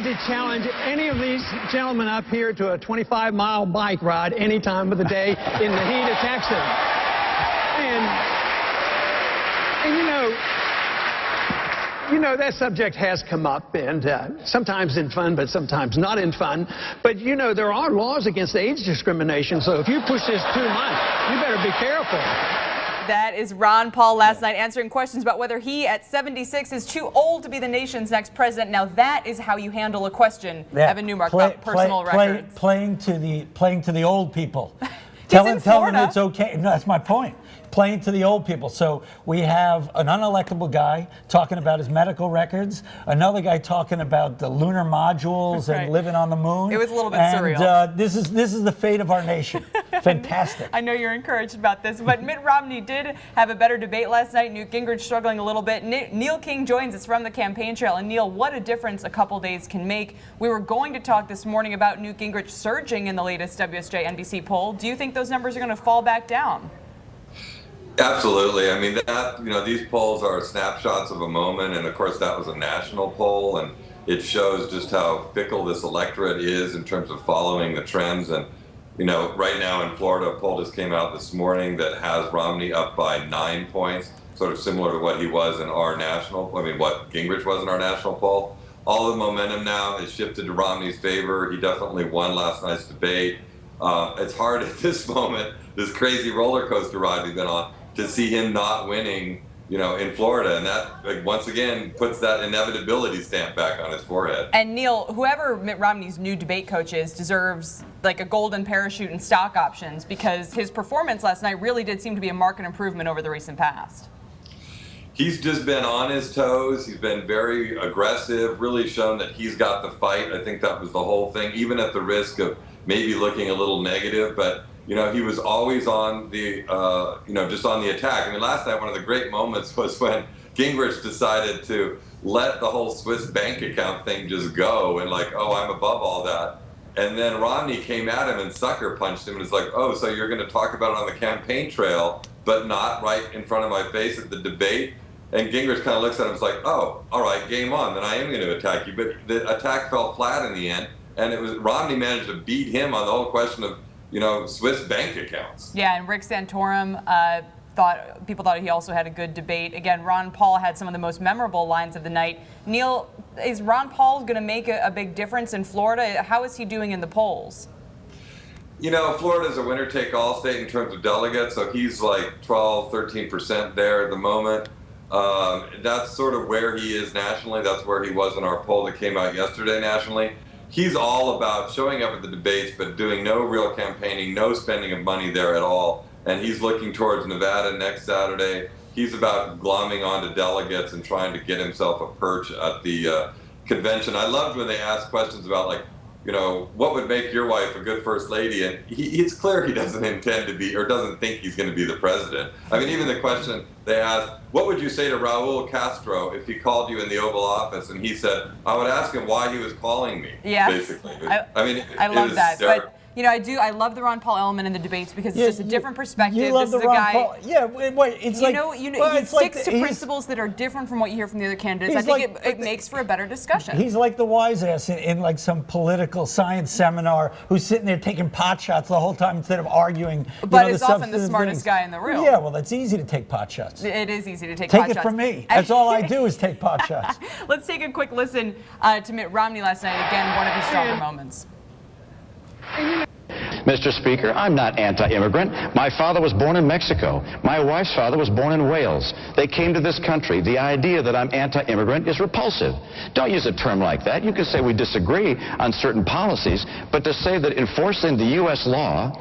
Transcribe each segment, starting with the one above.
to challenge any of these gentlemen up here to a 25-mile bike ride any time of the day in the heat of Texas. And you know, that subject has come up, and sometimes in fun, but sometimes not in fun. But, you know, there are laws against age discrimination, so if you push this too much, you better be careful. That is Ron Paul last night answering questions about whether he at 76 is too old to be the nation's next president. Now that is how you handle a question, Evan Newmark, about personal records. Playing to the old people. Tell them it's okay. No, that's my point. Playing to the old people. So we have an unelectable guy talking about his medical records, another guy talking about the lunar modules and living on the moon. It was a little bit surreal. And this is the fate of our nation. Fantastic. I know you're encouraged about this, but Mitt Romney did have a better debate last night. Newt Gingrich struggling a little bit. Neil King joins us from the campaign trail. And Neil, what a difference a couple days can make. We were going to talk this morning about Newt Gingrich surging in the latest WSJ-NBC poll. Do you think those numbers are going to fall back down? Absolutely. I mean, these polls are snapshots of a moment, and of course that was a national poll, and it shows just how fickle this electorate is in terms of following the trends. And, you know, right now in Florida, a poll just came out this morning that has Romney up by 9 points, sort of similar to what he was in our what Gingrich was in our national poll. All the momentum now is shifted to Romney's favor. He definitely won last night's debate. It's hard at this moment, this crazy roller coaster ride we've been on, to see him not winning, you know, in Florida. And that, once again, puts that inevitability stamp back on his forehead. And Neil, whoever Mitt Romney's new debate coach is deserves like a golden parachute and stock options, because his performance last night really did seem to be a marked improvement over the recent past. He's just been on his toes. He's been very aggressive, really shown that he's got the fight. I think that was the whole thing, even at the risk of maybe looking a little negative. But you know, he was always on the, just on the attack. I mean, last night, one of the great moments was when Gingrich decided to let the whole Swiss bank account thing just go and like, oh, I'm above all that. And then Romney came at him and sucker punched him and it's like, oh, so you're going to talk about it on the campaign trail, but not right in front of my face at the debate? And Gingrich kind of looks at him and is like, oh, all right, game on, then I am going to attack you. But the attack fell flat in the end. And it was Romney managed to beat him on the whole question of, you know, Swiss bank accounts. Yeah, and Rick Santorum people thought he also had a good debate. Again, Ron Paul had some of the most memorable lines of the night. Neil, is Ron Paul going to make a big difference in Florida? How is he doing in the polls? You know, Florida's a winner-take-all state in terms of delegates, so he's like 12, 13% there at the moment. That's sort of where he is nationally. That's where he was in our poll that came out yesterday nationally. He's all about showing up at the debates, but doing no real campaigning, no spending of money there at all. And he's looking towards Nevada next Saturday. He's about glomming onto delegates and trying to get himself a perch at the convention. I loved when they asked questions about, like, you know, what would make your wife a good first lady? And it's clear he doesn't intend to be, or doesn't think he's going to be the president. I mean, even the question they asked, what would you say to Raul Castro if he called you in the Oval Office? And he said, I would ask him why he was calling me, basically. I love that. But, you know, I love the Ron Paul element in the debates because it's just a different perspective. You love this the is a Ron guy, Paul. Yeah, wait, it's like, he sticks to principles that are different from what you hear from the other candidates. I think it makes for a better discussion. He's like the wise ass in like some political science seminar who's sitting there taking pot shots the whole time instead of arguing. But is often the smartest guy in the room. Yeah, well, that's easy to take pot shots. It is easy to take pot shots. Take it from me. That's all I do is take pot shots. Let's take a quick listen to Mitt Romney last night. Again, one of his stronger moments. Mr. Speaker, I'm not anti-immigrant. My father was born in Mexico. My wife's father was born in Wales. They came to this country. The idea that I'm anti-immigrant is repulsive. Don't use a term like that. You can say we disagree on certain policies, but to say that enforcing the U.S. law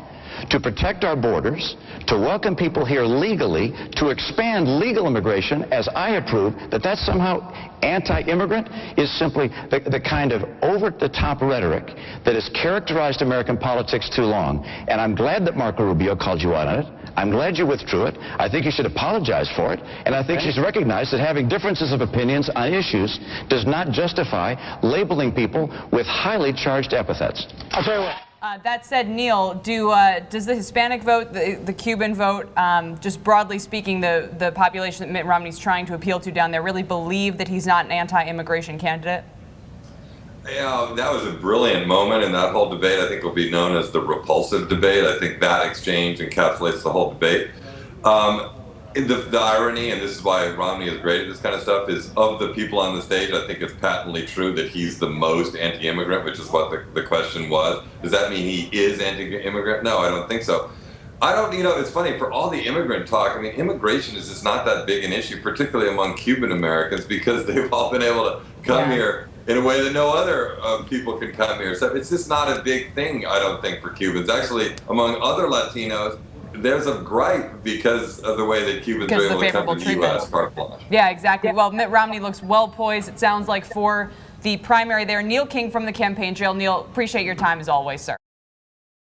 to protect our borders, to welcome people here legally, to expand legal immigration, as I approve, that's somehow anti-immigrant is simply the kind of over-the-top rhetoric that has characterized American politics too long. And I'm glad that Marco Rubio called you out on it. I'm glad you withdrew it. I think you should apologize for it. And I think you should recognize that having differences of opinions on issues does not justify labeling people with highly charged epithets. I'll tell you what. That said, Neil, does the Hispanic vote, the Cuban vote, just broadly speaking, the population that Mitt Romney's trying to appeal to down there, really believe that he's not an anti-immigration candidate? Yeah, that was a brilliant moment, and that whole debate I think will be known as the repulsive debate. I think that exchange encapsulates the whole debate. The irony, and this is why Romney is great at this kind of stuff, is of the people on the stage, I think it's patently true that he's the most anti-immigrant, which is what the question was. Does that mean he is anti-immigrant? No, I don't think so. I don't, it's funny, for all the immigrant talk, I mean, immigration is just not that big an issue, particularly among Cuban Americans, because they've all been able to come here in a way that no other people can come here. So it's just not a big thing, I don't think, for Cubans. Actually, among other Latinos, there's a gripe because of the way that Cubans are able to come to the U.S. carte blanche. Yeah, exactly. Well, Mitt Romney looks well poised, it sounds like, for the primary there. Neil King from the campaign trail. Neil, appreciate your time as always, sir.